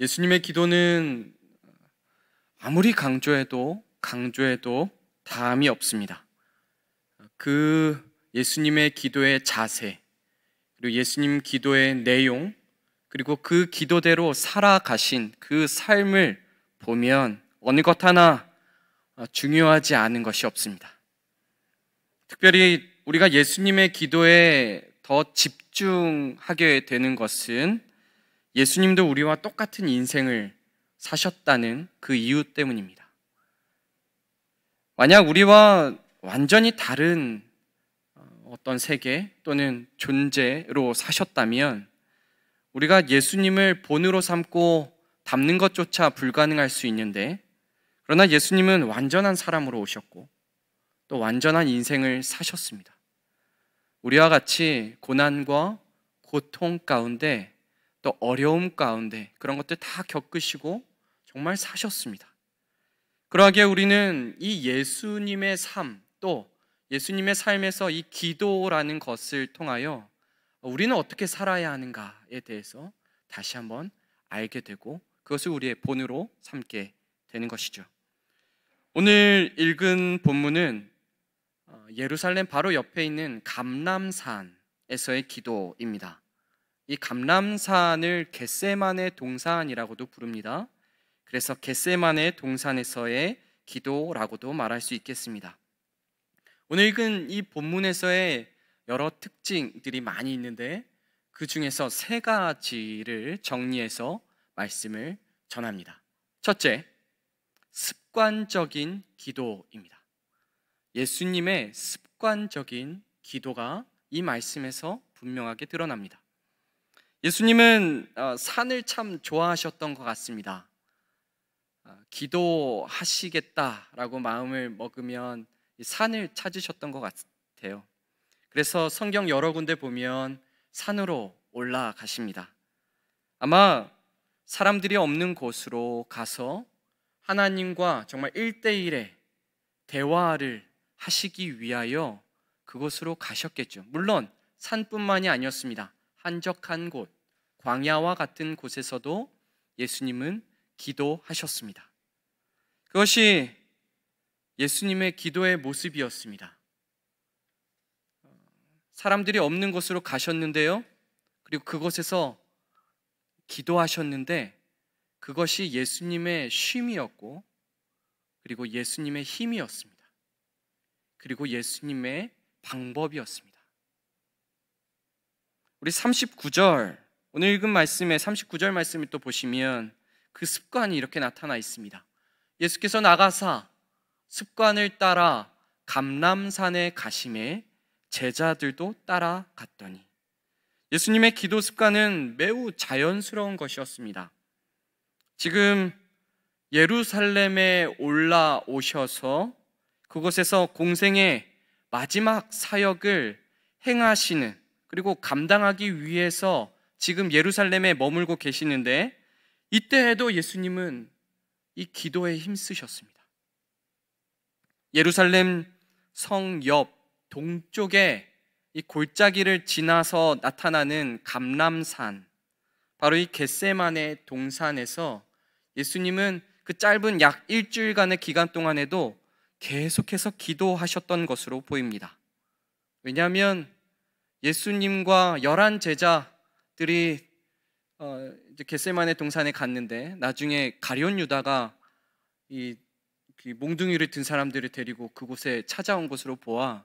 예수님의 기도는 아무리 강조해도 다함이 없습니다. 그 예수님의 기도의 자세, 그리고 예수님 기도의 내용, 그리고 그 기도대로 살아가신 그 삶을 보면 어느 것 하나 중요하지 않은 것이 없습니다. 특별히 우리가 예수님의 기도에 더 집중하게 되는 것은 예수님도 우리와 똑같은 인생을 사셨다는 그 이유 때문입니다. 만약 우리와 완전히 다른 어떤 세계 또는 존재로 사셨다면 우리가 예수님을 본으로 삼고 닮는 것조차 불가능할 수 있는데, 그러나 예수님은 완전한 사람으로 오셨고 또 완전한 인생을 사셨습니다. 우리와 같이 고난과 고통 가운데 또 어려움 가운데 그런 것들 다 겪으시고 정말 사셨습니다. 그러하기에 우리는 이 예수님의 삶, 또 예수님의 삶에서 이 기도라는 것을 통하여 우리는 어떻게 살아야 하는가에 대해서 다시 한번 알게 되고 그것을 우리의 본으로 삼게 되는 것이죠. 오늘 읽은 본문은 예루살렘 바로 옆에 있는 감람산에서의 기도입니다. 이 감람산을 겟세마네 동산이라고도 부릅니다. 그래서 겟세마네 동산에서의 기도라고도 말할 수 있겠습니다. 오늘 읽은 이 본문에서의 여러 특징들이 많이 있는데 그 중에서 세 가지를 정리해서 말씀을 전합니다. 첫째, 습관적인 기도입니다. 예수님의 습관적인 기도가 이 말씀에서 분명하게 드러납니다. 예수님은 산을 참 좋아하셨던 것 같습니다. 기도하시겠다라고 마음을 먹으면 산을 찾으셨던 것 같아요. 그래서 성경 여러 군데 보면 산으로 올라가십니다. 아마 사람들이 없는 곳으로 가서 하나님과 정말 1대1의 대화를 하시기 위하여 그곳으로 가셨겠죠. 물론 산뿐만이 아니었습니다. 한적한 곳, 광야와 같은 곳에서도 예수님은 기도하셨습니다. 그것이 예수님의 기도의 모습이었습니다. 사람들이 없는 곳으로 가셨는데요, 그리고 그곳에서 기도하셨는데 그것이 예수님의 쉼이었고, 그리고 예수님의 힘이었습니다. 그리고 예수님의 방법이었습니다. 우리 39절, 오늘 읽은 말씀의 39절 말씀을 또 보시면 그 습관이 이렇게 나타나 있습니다. 예수께서 나가사 습관을 따라 감람산에 가심에 제자들도 따라갔더니, 예수님의 기도 습관은 매우 자연스러운 것이었습니다. 지금 예루살렘에 올라오셔서 그곳에서 공생의 마지막 사역을 행하시는, 그리고 감당하기 위해서 지금 예루살렘에 머물고 계시는데, 이때에도 예수님은 이 기도에 힘쓰셨습니다. 예루살렘 성 옆 동쪽에 이 골짜기를 지나서 나타나는 감람산, 바로 이 겟세마네 동산에서 예수님은 그 짧은 약 일주일간의 기간 동안에도 계속해서 기도하셨던 것으로 보입니다. 왜냐하면 예수님과 11 제자들이 이제 겟세마네 동산에 갔는데, 나중에 가룟 유다가 이 몽둥이를 든 사람들을 데리고 그곳에 찾아온 것으로 보아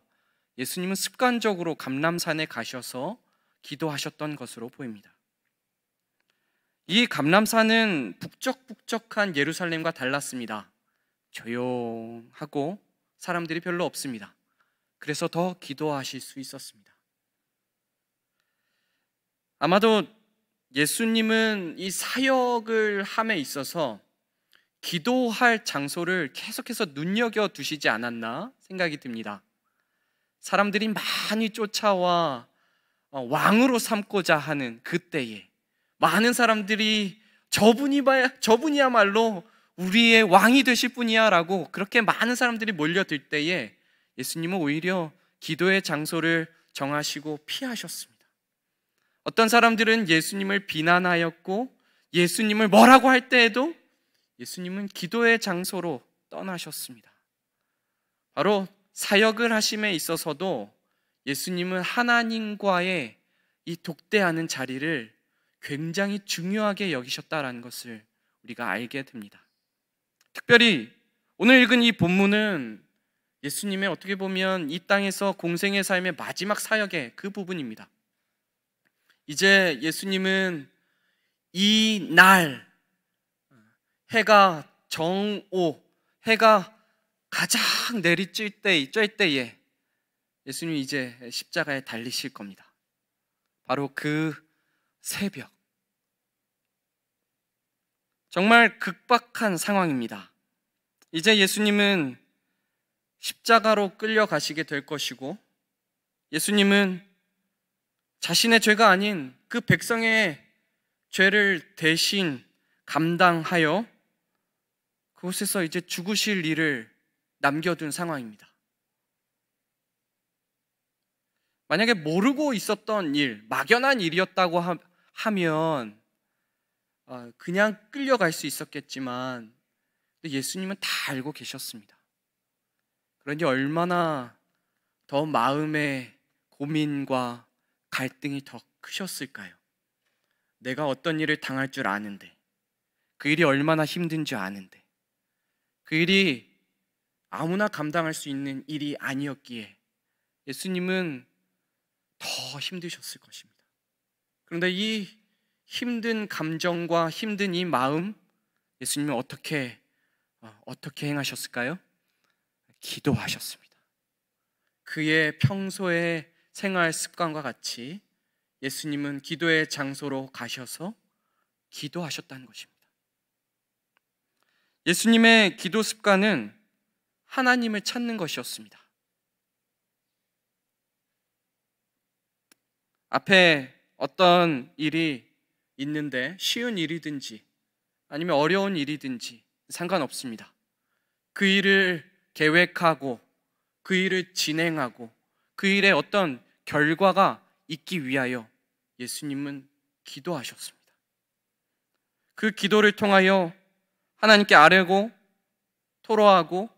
예수님은 습관적으로 감람산에 가셔서 기도하셨던 것으로 보입니다. 이 감람산은 북적북적한 예루살렘과 달랐습니다. 조용하고 사람들이 별로 없습니다. 그래서 더 기도하실 수 있었습니다. 아마도 예수님은 이 사역을 함에 있어서 기도할 장소를 계속해서 눈여겨두시지 않았나 생각이 듭니다. 사람들이 많이 쫓아와 왕으로 삼고자 하는 그때에 많은 사람들이 저분이야말로 우리의 왕이 되실 분이야 라고 그렇게 많은 사람들이 몰려들 때에 예수님은 오히려 기도의 장소를 정하시고 피하셨습니다. 어떤 사람들은 예수님을 비난하였고 예수님을 뭐라고 할 때에도 예수님은 기도의 장소로 떠나셨습니다. 바로 사역을 하심에 있어서도 예수님은 하나님과의 이 독대하는 자리를 굉장히 중요하게 여기셨다라는 것을 우리가 알게 됩니다. 특별히 오늘 읽은 이 본문은 예수님의 어떻게 보면 이 땅에서 공생의 삶의 마지막 사역의 그 부분입니다. 이제 예수님은 이 날 해가 정오, 해가 가장 내리쬐 때에 예수님이 이제 십자가에 달리실 겁니다. 바로 그 새벽, 정말 급박한 상황입니다. 이제 예수님은 십자가로 끌려가시게 될 것이고, 예수님은 자신의 죄가 아닌 그 백성의 죄를 대신 감당하여 그곳에서 이제 죽으실 일을 남겨둔 상황입니다. 만약에 모르고 있었던 일, 막연한 일이었다고 하면 그냥 끌려갈 수 있었겠지만 예수님은 다 알고 계셨습니다. 그러니 얼마나 더 마음의 고민과 갈등이 더 크셨을까요? 내가 어떤 일을 당할 줄 아는데, 그 일이 얼마나 힘든 줄 아는데, 그 일이 아무나 감당할 수 있는 일이 아니었기에 예수님은 더 힘드셨을 것입니다. 그런데 이 힘든 감정과 힘든 이 마음, 예수님은 어떻게 행하셨을까요? 기도하셨습니다. 그의 평소의 생활 습관과 같이 예수님은 기도의 장소로 가셔서 기도하셨다는 것입니다. 예수님의 기도 습관은 하나님을 찾는 것이었습니다. 앞에 어떤 일이 있는데 쉬운 일이든지 아니면 어려운 일이든지 상관없습니다. 그 일을 계획하고 그 일을 진행하고 그 일에 어떤 결과가 있기 위하여 예수님은 기도하셨습니다. 그 기도를 통하여 하나님께 아뢰고 토로하고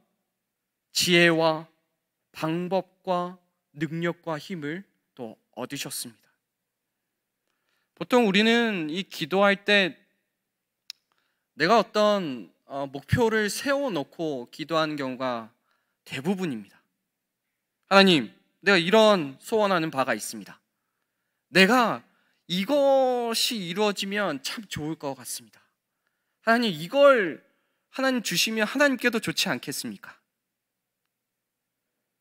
지혜와 방법과 능력과 힘을 또 얻으셨습니다. 보통 우리는 이 기도할 때 내가 어떤 목표를 세워놓고 기도하는 경우가 대부분입니다. 하나님, 내가 이런 소원하는 바가 있습니다. 내가 이것이 이루어지면 참 좋을 것 같습니다. 하나님, 이걸 하나님 주시면 하나님께도 좋지 않겠습니까?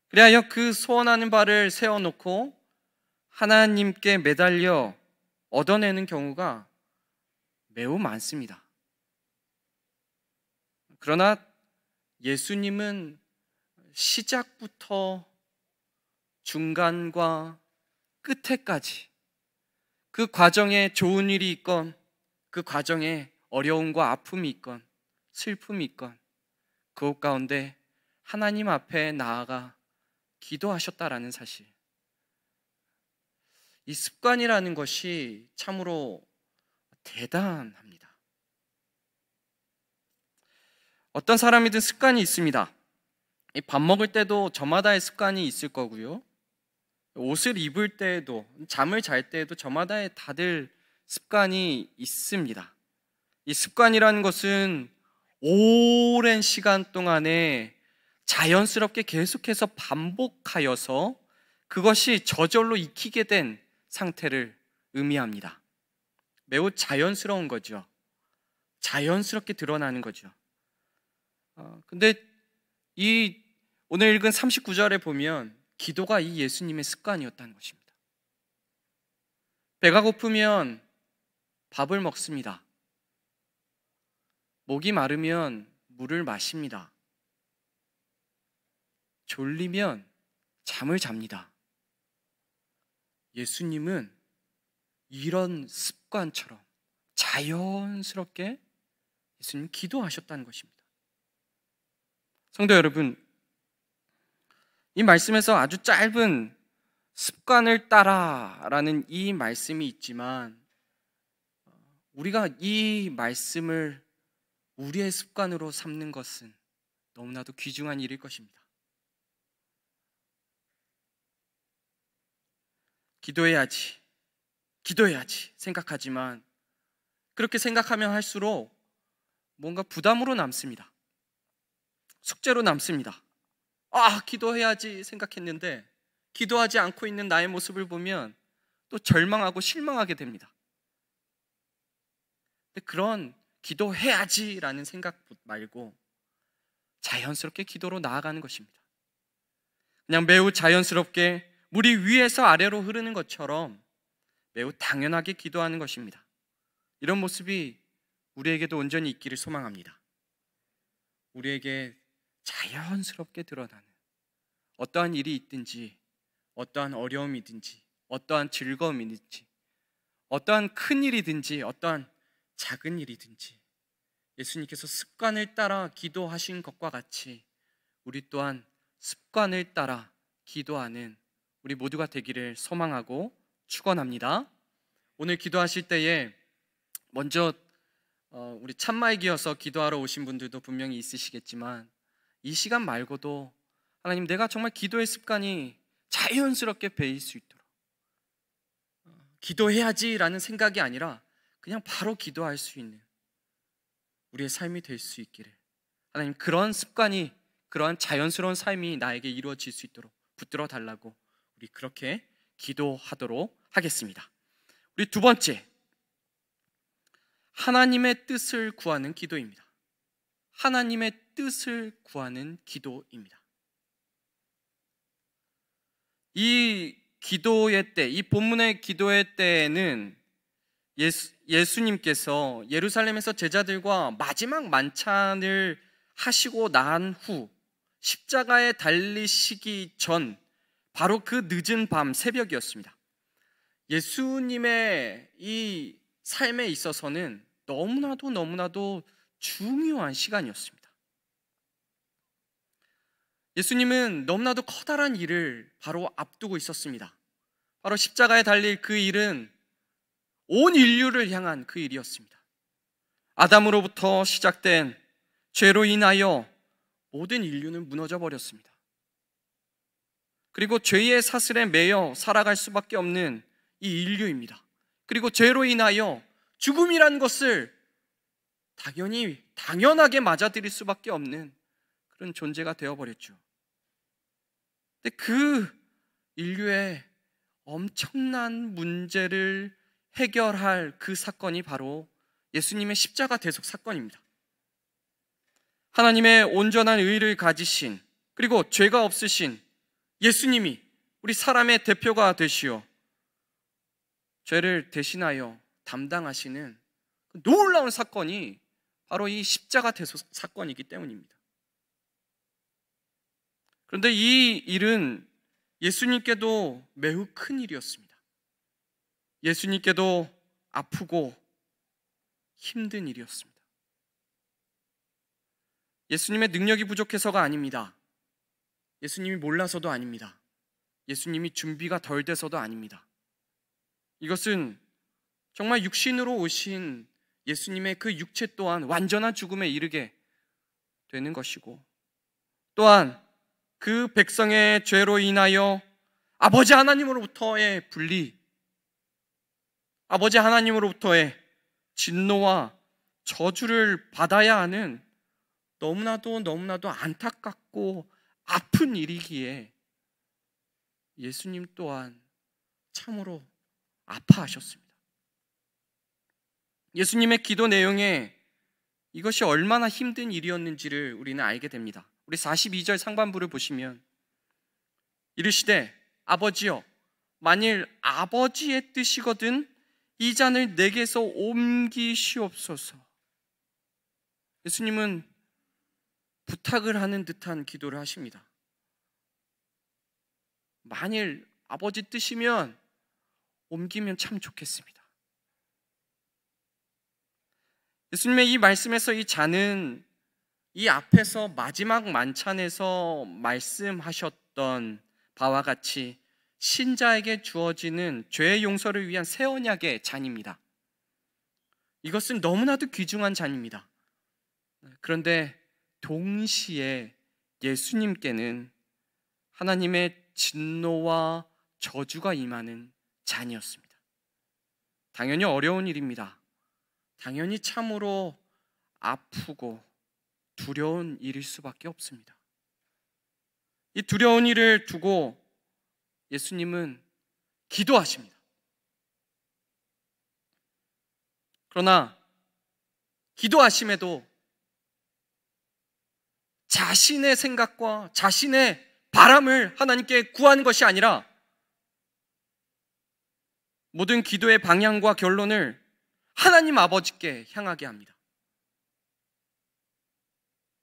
그래야 그 소원하는 바를 세워놓고 하나님께 매달려 얻어내는 경우가 매우 많습니다. 그러나 예수님은 시작부터 중간과 끝에까지 그 과정에 좋은 일이 있건 그 과정에 어려움과 아픔이 있건 슬픔이 있건 그것 가운데 하나님 앞에 나아가 기도하셨다라는 사실, 이 습관이라는 것이 참으로 대단합니다. 어떤 사람이든 습관이 있습니다. 밥 먹을 때도 저마다의 습관이 있을 거고요, 옷을 입을 때에도, 잠을 잘 때에도 저마다의 다들 습관이 있습니다. 이 습관이라는 것은 오랜 시간 동안에 자연스럽게 계속해서 반복하여서 그것이 저절로 익히게 된 상태를 의미합니다. 매우 자연스러운 거죠. 자연스럽게 드러나는 거죠. 근데 이 오늘 읽은 39절에 보면 기도가 이 예수님의 습관이었다는 것입니다. 배가 고프면 밥을 먹습니다. 목이 마르면 물을 마십니다. 졸리면 잠을 잡니다. 예수님은 이런 습관처럼 자연스럽게 예수님 기도하셨다는 것입니다. 성도 여러분, 이 말씀에서 아주 짧은 습관을 따라라는 이 말씀이 있지만 우리가 이 말씀을 우리의 습관으로 삼는 것은 너무나도 귀중한 일일 것입니다. 기도해야지 생각하지만 그렇게 생각하면 할수록 뭔가 부담으로 남습니다. 숙제로 남습니다. 기도해야지 생각했는데 기도하지 않고 있는 나의 모습을 보면 또 절망하고 실망하게 됩니다. 근데 그런 기도해야지라는 생각 말고 자연스럽게 기도로 나아가는 것입니다. 그냥 매우 자연스럽게 물이 위에서 아래로 흐르는 것처럼 매우 당연하게 기도하는 것입니다. 이런 모습이 우리에게도 온전히 있기를 소망합니다. 우리에게 자연스럽게 드러나는 어떠한 일이 있든지, 어떠한 어려움이든지, 어떠한 즐거움이든지, 어떠한 큰 일이든지, 어떠한 작은 일이든지 예수님께서 습관을 따라 기도하신 것과 같이 우리 또한 습관을 따라 기도하는 우리 모두가 되기를 소망하고 축원합니다. 오늘 기도하실 때에 먼저 우리 참마에 기어서 기도하러 오신 분들도 분명히 있으시겠지만 이 시간 말고도 하나님, 내가 정말 기도의 습관이 자연스럽게 배일 수 있도록 기도해야지라는 생각이 아니라 그냥 바로 기도할 수 있는 우리의 삶이 될 수 있기를, 하나님 그런 습관이, 그러한 자연스러운 삶이 나에게 이루어질 수 있도록 붙들어 달라고 우리 그렇게 기도하도록 하겠습니다. 우리 두 번째, 하나님의 뜻을 구하는 기도입니다. 하나님의 뜻을 구하는 기도입니다. 이 기도의 때, 이 본문의 기도의 때에는 예수님께서 예루살렘에서 제자들과 마지막 만찬을 하시고 난 후 십자가에 달리시기 전 바로 그 늦은 밤 새벽이었습니다. 예수님의 이 삶에 있어서는 너무나도 중요한 시간이었습니다. 예수님은 너무나도 커다란 일을 바로 앞두고 있었습니다. 바로 십자가에 달릴 그 일은 온 인류를 향한 그 일이었습니다. 아담으로부터 시작된 죄로 인하여 모든 인류는 무너져 버렸습니다. 그리고 죄의 사슬에 매여 살아갈 수밖에 없는 이 인류입니다. 그리고 죄로 인하여 죽음이란 것을 당연하게 맞아들일 수밖에 없는 그런 존재가 되어버렸죠. 근데 그 인류의 엄청난 문제를 해결할 그 사건이 바로 예수님의 십자가 대속 사건입니다. 하나님의 온전한 의를 가지신, 그리고 죄가 없으신 예수님이 우리 사람의 대표가 되시어 죄를 대신하여 담당하시는 그 놀라운 사건이 바로 이 십자가 대속 사건이기 때문입니다. 그런데 이 일은 예수님께도 매우 큰 일이었습니다. 예수님께도 아프고 힘든 일이었습니다. 예수님의 능력이 부족해서가 아닙니다. 예수님이 몰라서도 아닙니다. 예수님이 준비가 덜 돼서도 아닙니다. 이것은 정말 육신으로 오신 예수님의 그 육체 또한 완전한 죽음에 이르게 되는 것이고, 또한 그 백성의 죄로 인하여 아버지 하나님으로부터의 분리, 아버지 하나님으로부터의 진노와 저주를 받아야 하는 너무나도 안타깝고 아픈 일이기에 예수님 또한 참으로 아파하셨습니다. 예수님의 기도 내용에 이것이 얼마나 힘든 일이었는지를 우리는 알게 됩니다. 우리 42절 상반부를 보시면 이르시되 아버지여, 만일 아버지의 뜻이거든 이 잔을 내게서 옮기시옵소서. 예수님은 부탁을 하는 듯한 기도를 하십니다. 만일 아버지 뜻이면 옮기면 참 좋겠습니다. 예수님의 이 말씀에서 이 잔은 이 앞에서 마지막 만찬에서 말씀하셨던 바와 같이 신자에게 주어지는 죄의 용서를 위한 새 언약의 잔입니다. 이것은 너무나도 귀중한 잔입니다. 그런데 동시에 예수님께는 하나님의 진노와 저주가 임하는 잔이었습니다. 당연히 어려운 일입니다. 당연히 참으로 아프고 두려운 일일 수밖에 없습니다. 이 두려운 일을 두고 예수님은 기도하십니다. 그러나 기도하심에도 자신의 생각과 자신의 바람을 하나님께 구하는 것이 아니라 모든 기도의 방향과 결론을 하나님 아버지께 향하게 합니다.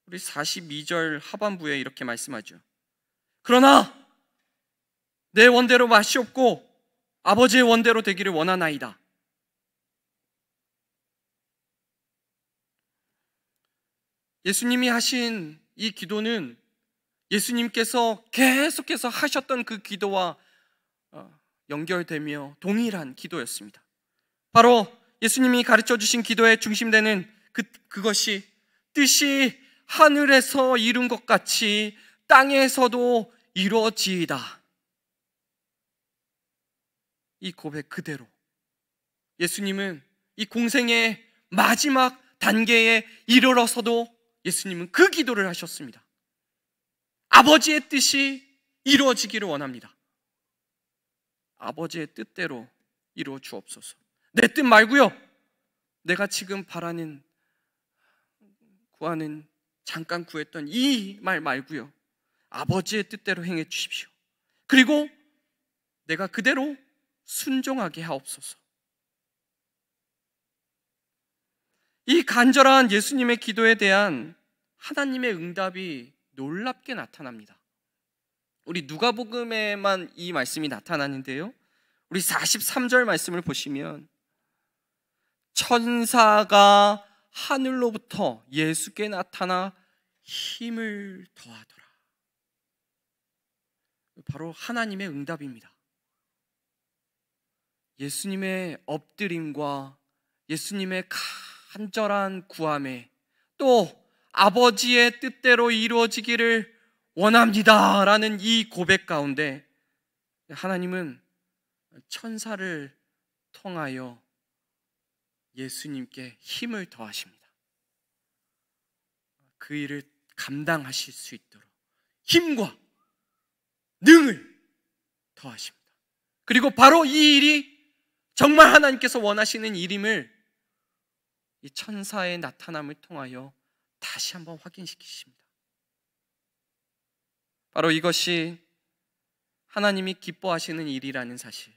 우리 42절 하반부에 이렇게 말씀하죠. 그러나 내 원대로 마시옵고 아버지의 원대로 되기를 원하나이다. 예수님이 하신 이 기도는 예수님께서 계속해서 하셨던 그 기도와 연결되며 동일한 기도였습니다. 바로 예수님이 가르쳐 주신 기도의 중심되는 그것이 뜻이 하늘에서 이룬 것 같이 땅에서도 이루어지이다. 이 고백 그대로 예수님은 이 공생의 마지막 단계에 이르러서도 예수님은 그 기도를 하셨습니다. 아버지의 뜻이 이루어지기를 원합니다. 아버지의 뜻대로 이루어 주옵소서. 내 뜻 말고요, 내가 지금 바라는, 구하는, 잠깐 구했던 이 말 말고요, 아버지의 뜻대로 행해 주십시오. 그리고 내가 그대로 순종하게 하옵소서. 이 간절한 예수님의 기도에 대한 하나님의 응답이 놀랍게 나타납니다. 우리 누가복음에만 이 말씀이 나타나는데요, 우리 43절 말씀을 보시면 천사가 하늘로부터 예수께 나타나 힘을 더하더라. 바로 하나님의 응답입니다. 예수님의 엎드림과 예수님의 간절한 구함에 또 아버지의 뜻대로 이루어지기를 원합니다 라는 이 고백 가운데 하나님은 천사를 통하여 예수님께 힘을 더하십니다. 그 일을 감당하실 수 있도록 힘과 능을 더하십니다. 그리고 바로 이 일이 정말 하나님께서 원하시는 일임을 이 천사의 나타남을 통하여 다시 한번 확인시키십니다. 바로 이것이 하나님이 기뻐하시는 일이라는 사실,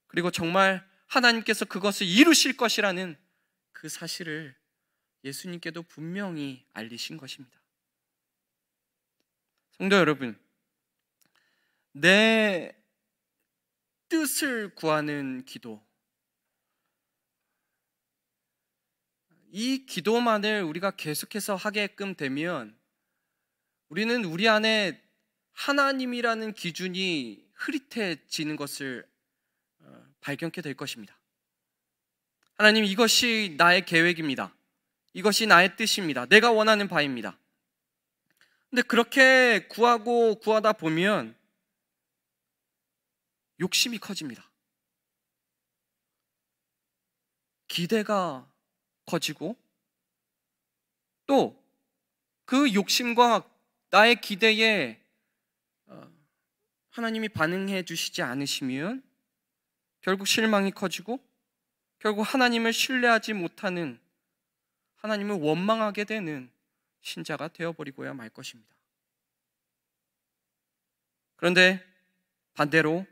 그리고 정말 하나님께서 그것을 이루실 것이라는 그 사실을 예수님께도 분명히 알리신 것입니다. 성도 여러분, 내 뜻을 구하는 기도, 이 기도만을 우리가 계속해서 하게끔 되면 우리는 우리 안에 하나님이라는 기준이 흐릿해지는 것을 발견케 될 것입니다. 하나님, 이것이 나의 계획입니다. 이것이 나의 뜻입니다. 내가 원하는 바입니다. 근데 그렇게 구하다 보면 욕심이 커집니다. 기대가 커지고 또 그 욕심과 나의 기대에 하나님이 반응해 주시지 않으시면 결국 실망이 커지고 결국 하나님을 신뢰하지 못하는, 하나님을 원망하게 되는 신자가 되어버리고야 말 것입니다. 그런데 반대로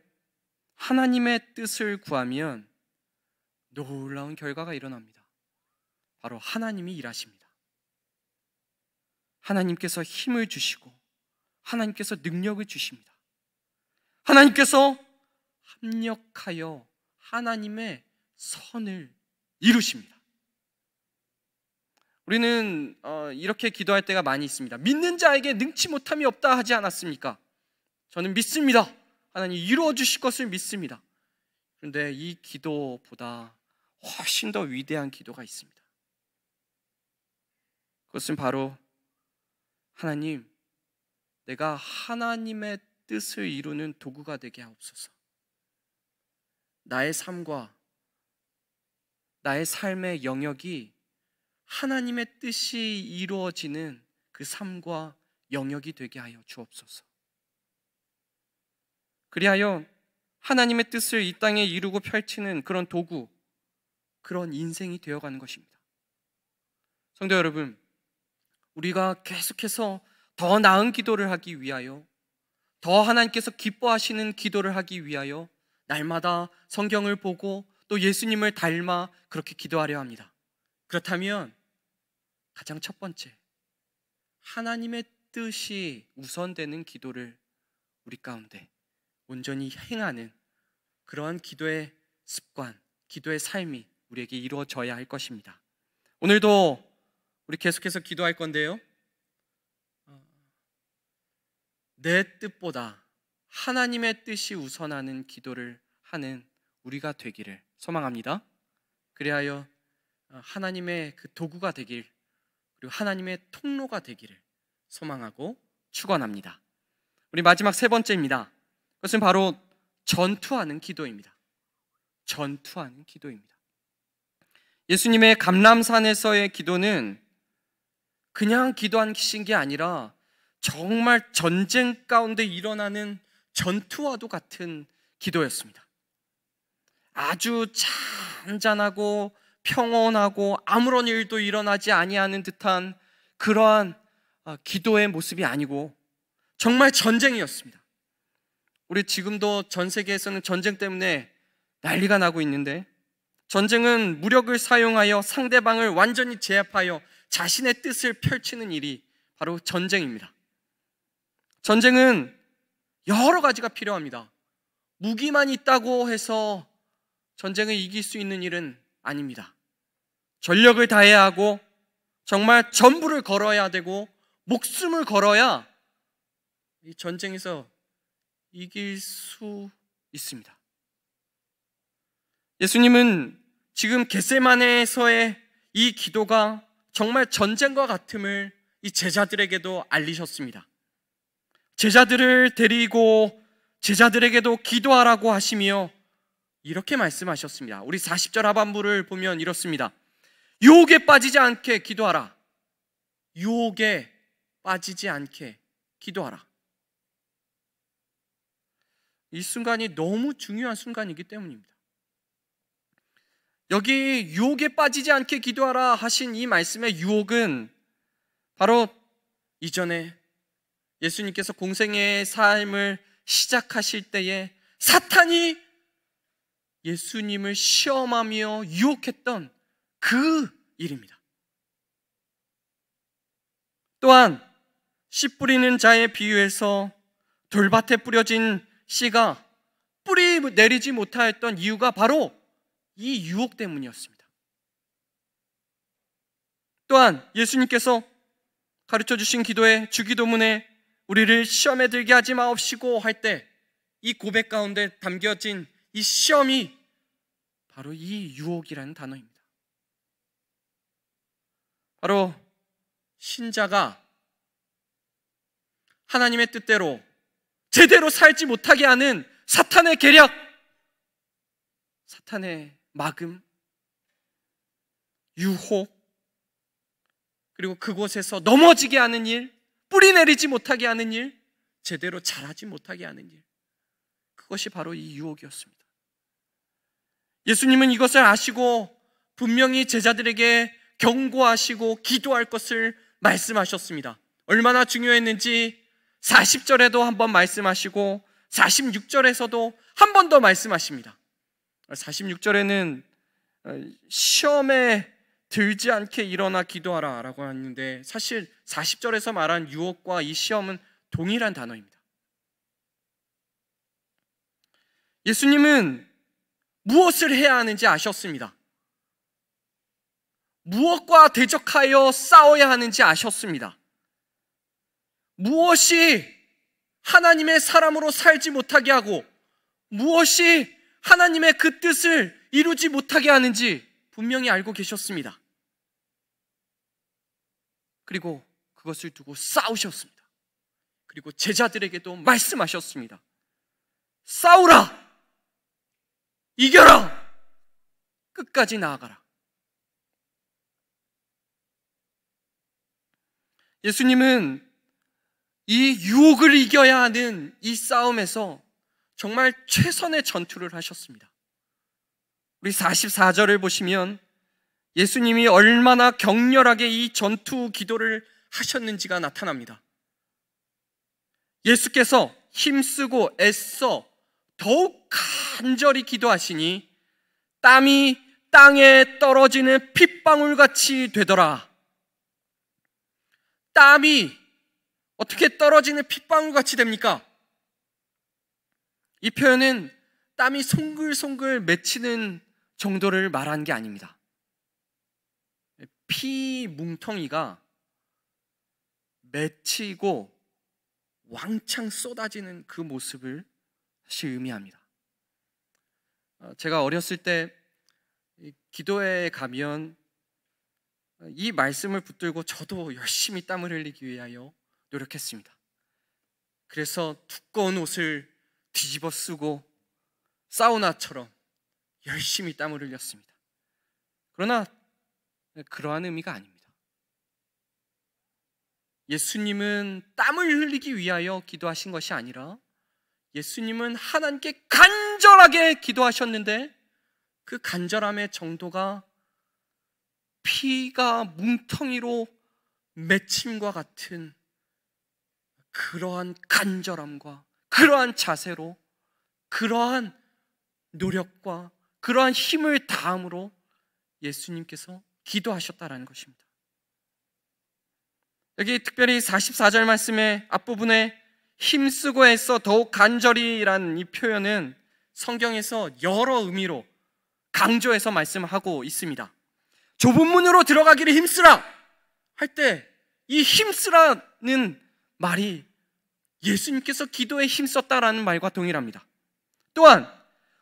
하나님의 뜻을 구하면 놀라운 결과가 일어납니다. 바로 하나님이 일하십니다. 하나님께서 힘을 주시고 하나님께서 능력을 주십니다. 하나님께서 합력하여 하나님의 선을 이루십니다. 우리는 이렇게 기도할 때가 많이 있습니다. 믿는 자에게 능치 못함이 없다 하지 않았습니까? 저는 믿습니다. 하나님 이루어 주실 것을 믿습니다. 그런데 이 기도보다 훨씬 더 위대한 기도가 있습니다. 그것은 바로 하나님, 내가 하나님의 뜻을 이루는 도구가 되게 하옵소서. 나의 삶과 나의 삶의 영역이 하나님의 뜻이 이루어지는 그 삶과 영역이 되게 하여 주옵소서. 그리하여 하나님의 뜻을 이 땅에 이루고 펼치는 그런 도구, 그런 인생이 되어가는 것입니다. 성도 여러분, 우리가 계속해서 더 나은 기도를 하기 위하여, 더 하나님께서 기뻐하시는 기도를 하기 위하여 날마다 성경을 보고 또 예수님을 닮아 그렇게 기도하려 합니다. 그렇다면 가장 첫 번째, 하나님의 뜻이 우선되는 기도를 우리 가운데 온전히 행하는 그러한 기도의 습관, 기도의 삶이 우리에게 이루어져야 할 것입니다. 오늘도 우리 계속해서 기도할 건데요, 내 뜻보다 하나님의 뜻이 우선하는 기도를 하는 우리가 되기를 소망합니다. 그리하여 하나님의 그 도구가 되길, 그리고 하나님의 통로가 되기를 소망하고 축원합니다. 우리 마지막 세 번째입니다. 그것은 바로 전투하는 기도입니다. 전투하는 기도입니다. 예수님의 감람산에서의 기도는 그냥 기도하신 게 아니라 정말 전쟁 가운데 일어나는 전투와도 같은 기도였습니다. 아주 잔잔하고 평온하고 아무런 일도 일어나지 아니하는 듯한 그러한 기도의 모습이 아니고 정말 전쟁이었습니다. 우리 지금도 전 세계에서는 전쟁 때문에 난리가 나고 있는데, 전쟁은 무력을 사용하여 상대방을 완전히 제압하여 자신의 뜻을 펼치는 일이 바로 전쟁입니다. 전쟁은 여러 가지가 필요합니다. 무기만 있다고 해서 전쟁을 이길 수 있는 일은 아닙니다. 전력을 다해야 하고 정말 전부를 걸어야 되고 목숨을 걸어야 이 전쟁에서 이길 수 있습니다. 예수님은 지금 겟세마네에서의 이 기도가 정말 전쟁과 같음을 이 제자들에게도 알리셨습니다. 제자들을 데리고 제자들에게도 기도하라고 하시며 이렇게 말씀하셨습니다. 우리 40절 하반부를 보면 이렇습니다. 유혹에 빠지지 않게 기도하라. 유혹에 빠지지 않게 기도하라. 이 순간이 너무 중요한 순간이기 때문입니다. 여기 유혹에 빠지지 않게 기도하라 하신 이 말씀의 유혹은 바로 이전에 예수님께서 공생애의 삶을 시작하실 때에 사탄이 예수님을 시험하며 유혹했던 그 일입니다. 또한 씨 뿌리는 자의 비유에서 돌밭에 뿌려진 씨가 뿌리 내리지 못하였던 이유가 바로 이 유혹 때문이었습니다. 또한 예수님께서 가르쳐 주신 기도의 주기도문에 우리를 시험에 들게 하지 마옵시고 할 때 이 고백 가운데 담겨진 이 시험이 바로 이 유혹이라는 단어입니다. 바로 신자가 하나님의 뜻대로 제대로 살지 못하게 하는 사탄의 계략, 사탄의 막음, 유혹, 그리고 그곳에서 넘어지게 하는 일, 뿌리 내리지 못하게 하는 일, 제대로 자라지 못하게 하는 일, 그것이 바로 이 유혹이었습니다. 예수님은 이것을 아시고 분명히 제자들에게 경고하시고 기도할 것을 말씀하셨습니다. 얼마나 중요했는지 40절에도 한번 말씀하시고 46절에서도 한 번 더 말씀하십니다. 46절에는 시험에 들지 않게 일어나 기도하라 라고 하는데, 사실 40절에서 말한 유혹과 이 시험은 동일한 단어입니다. 예수님은 무엇을 해야 하는지 아셨습니다. 무엇과 대적하여 싸워야 하는지 아셨습니다. 무엇이 하나님의 사람으로 살지 못하게 하고 무엇이 하나님의 그 뜻을 이루지 못하게 하는지 분명히 알고 계셨습니다. 그리고 그것을 두고 싸우셨습니다. 그리고 제자들에게도 말씀하셨습니다. 싸우라! 이겨라! 끝까지 나아가라. 예수님은 이 유혹을 이겨야 하는 이 싸움에서 정말 최선의 전투를 하셨습니다. 우리 44절을 보시면 예수님이 얼마나 격렬하게 이 전투 기도를 하셨는지가 나타납니다. 예수께서 힘쓰고 애써 더욱 간절히 기도하시니 땀이 땅에 떨어지는 핏방울같이 되더라. 땀이 어떻게 떨어지는 핏방울같이 됩니까? 이 표현은 땀이 송글송글 맺히는 정도를 말한 게 아닙니다. 피 뭉텅이가 맺히고 왕창 쏟아지는 그 모습을 사실 의미합니다. 제가 어렸을 때 기도회에 가면 이 말씀을 붙들고 저도 열심히 땀을 흘리기 위하여 노력했습니다. 그래서 두꺼운 옷을 뒤집어 쓰고 사우나처럼 열심히 땀을 흘렸습니다. 그러나 그러한 의미가 아닙니다. 예수님은 땀을 흘리기 위하여 기도하신 것이 아니라 예수님은 하나님께 간절하게 기도하셨는데 그 간절함의 정도가 피가 뭉텅이로 맺힘과 같은 그러한 간절함과 그러한 자세로 그러한 노력과 그러한 힘을 다함으로 예수님께서 기도하셨다라는 것입니다. 여기 특별히 44절 말씀의 앞부분에 힘쓰고 애써 더욱 간절히라는 이 표현은 성경에서 여러 의미로 강조해서 말씀하고 있습니다. 좁은 문으로 들어가기를 힘쓰라 할 때 이 힘쓰라는 말이 예수님께서 기도에 힘썼다라는 말과 동일합니다. 또한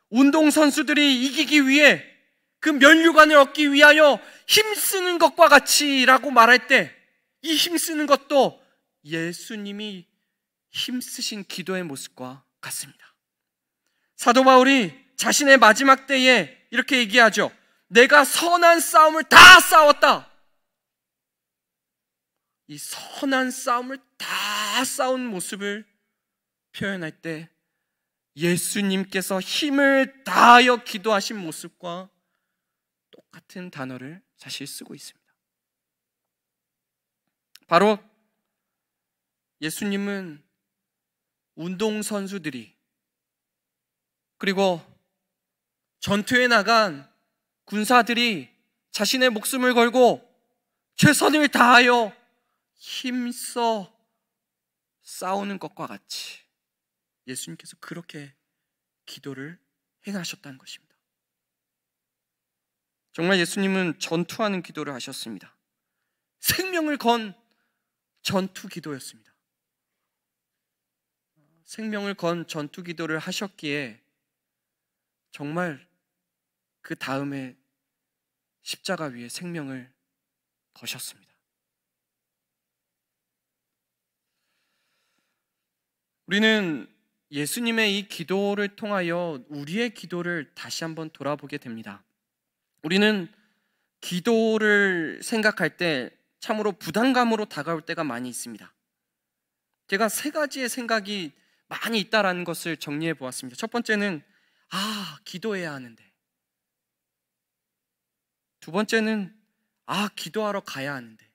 운동선수들이 이기기 위해 그 면류관을 얻기 위하여 힘쓰는 것과 같이라고 말할 때 이 힘쓰는 것도 예수님이 힘쓰신 기도의 모습과 같습니다. 사도 바울이 자신의 마지막 때에 이렇게 얘기하죠. 내가 선한 싸움을 다 싸웠다. 이 선한 싸움을 다 싸운 모습을 표현할 때 예수님께서 힘을 다하여 기도하신 모습과 똑같은 단어를 사실 쓰고 있습니다. 바로 예수님은 운동선수들이 그리고 전투에 나간 군사들이 자신의 목숨을 걸고 최선을 다하여 힘써 싸우는 것과 같이 예수님께서 그렇게 기도를 행하셨다는 것입니다. 정말 예수님은 전투하는 기도를 하셨습니다. 생명을 건 전투 기도였습니다. 생명을 건 전투 기도를 하셨기에 정말 그 다음에 십자가 위에 생명을 거셨습니다. 우리는 예수님의 이 기도를 통하여 우리의 기도를 다시 한번 돌아보게 됩니다. 우리는 기도를 생각할 때 참으로 부담감으로 다가올 때가 많이 있습니다. 제가 세 가지의 생각이 많이 있다라는 것을 정리해 보았습니다. 첫 번째는 기도해야 하는데, 두 번째는 기도하러 가야 하는데,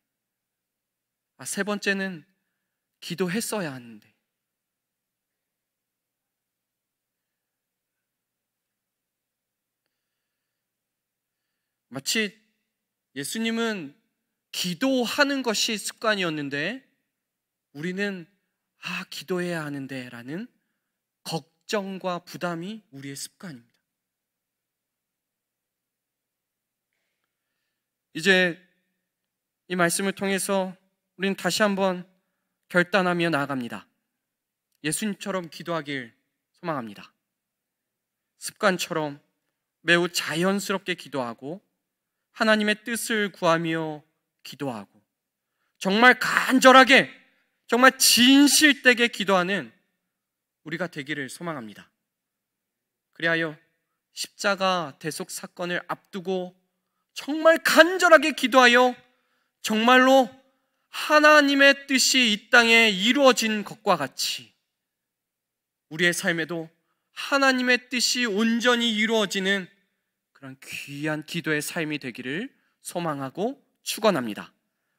세 번째는 기도했어야 하는데. 마치 예수님은 기도하는 것이 습관이었는데 우리는 기도해야 하는데 라는 걱정과 부담이 우리의 습관입니다. 이제 이 말씀을 통해서 우리는 다시 한번 결단하며 나아갑니다. 예수님처럼 기도하길 소망합니다. 습관처럼 매우 자연스럽게 기도하고 하나님의 뜻을 구하며 기도하고 정말 간절하게, 정말 진실되게 기도하는 우리가 되기를 소망합니다. 그리하여 십자가 대속 사건을 앞두고 정말 간절하게 기도하여 정말로 하나님의 뜻이 이 땅에 이루어진 것과 같이 우리의 삶에도 하나님의 뜻이 온전히 이루어지는 그런 귀한 기도의 삶이 되기를 소망하고 축원합니다.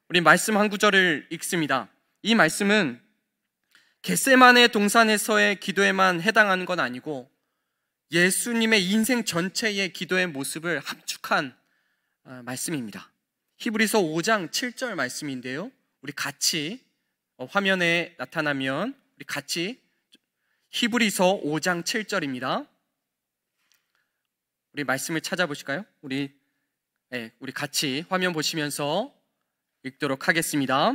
우리 말씀 한 구절을 읽습니다. 이 말씀은 겟세마네 동산에서의 기도에만 해당하는 건 아니고 예수님의 인생 전체의 기도의 모습을 함축한 말씀입니다. 히브리서 5장 7절 말씀인데요, 우리 같이 화면에 나타나면 우리 같이 히브리서 5장 7절입니다. 우리 말씀을 찾아보실까요? 우리 같이 화면 보시면서 읽도록 하겠습니다.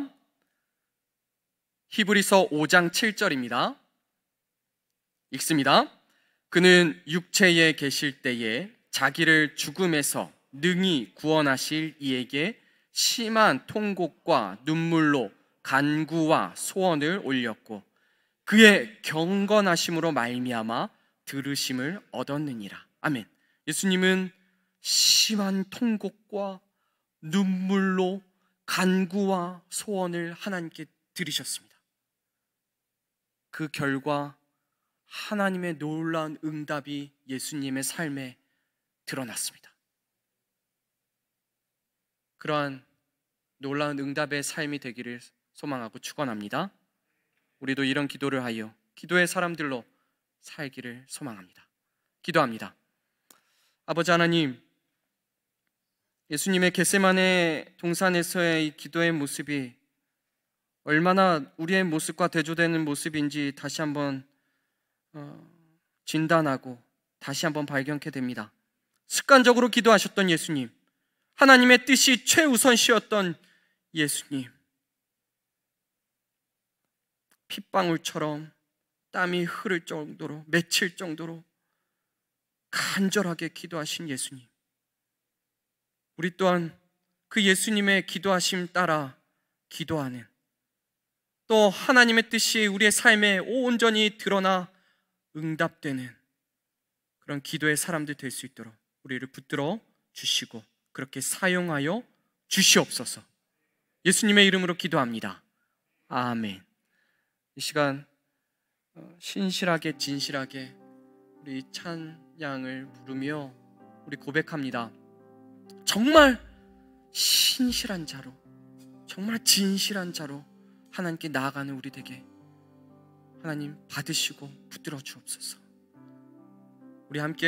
히브리서 5장 7절입니다. 읽습니다. 그는 육체에 계실 때에 자기를 죽음에서 능히 구원하실 이에게 심한 통곡과 눈물로 간구와 소원을 올렸고 그의 경건하심으로 말미암아 들으심을 얻었느니라. 아멘. 예수님은 심한 통곡과 눈물로 간구와 소원을 하나님께 드리셨습니다. 그 결과 하나님의 놀라운 응답이 예수님의 삶에 드러났습니다. 그러한 놀라운 응답의 삶이 되기를 소망하고 축원합니다. 우리도 이런 기도를 하여 기도의 사람들로 살기를 소망합니다. 기도합니다. 아버지 하나님, 예수님의 겟세마네 동산에서의 이 기도의 모습이 얼마나 우리의 모습과 대조되는 모습인지 다시 한번 진단하고 다시 한번 발견케 됩니다. 습관적으로 기도하셨던 예수님, 하나님의 뜻이 최우선시였던 예수님, 핏방울처럼 땀이 흐를 정도로, 맺힐 정도로 간절하게 기도하신 예수님, 우리 또한 그 예수님의 기도하심 따라 기도하는, 또 하나님의 뜻이 우리의 삶에 온전히 드러나 응답되는 그런 기도의 사람들 될 수 있도록 우리를 붙들어 주시고 그렇게 사용하여 주시옵소서. 예수님의 이름으로 기도합니다. 아멘. 이 시간 신실하게 진실하게 우리 찬양을 부르며 우리 고백합니다. 정말 신실한 자로, 정말 진실한 자로 하나님께 나아가는 우리 되게 하나님 받으시고 붙들어 주옵소서. 우리 함께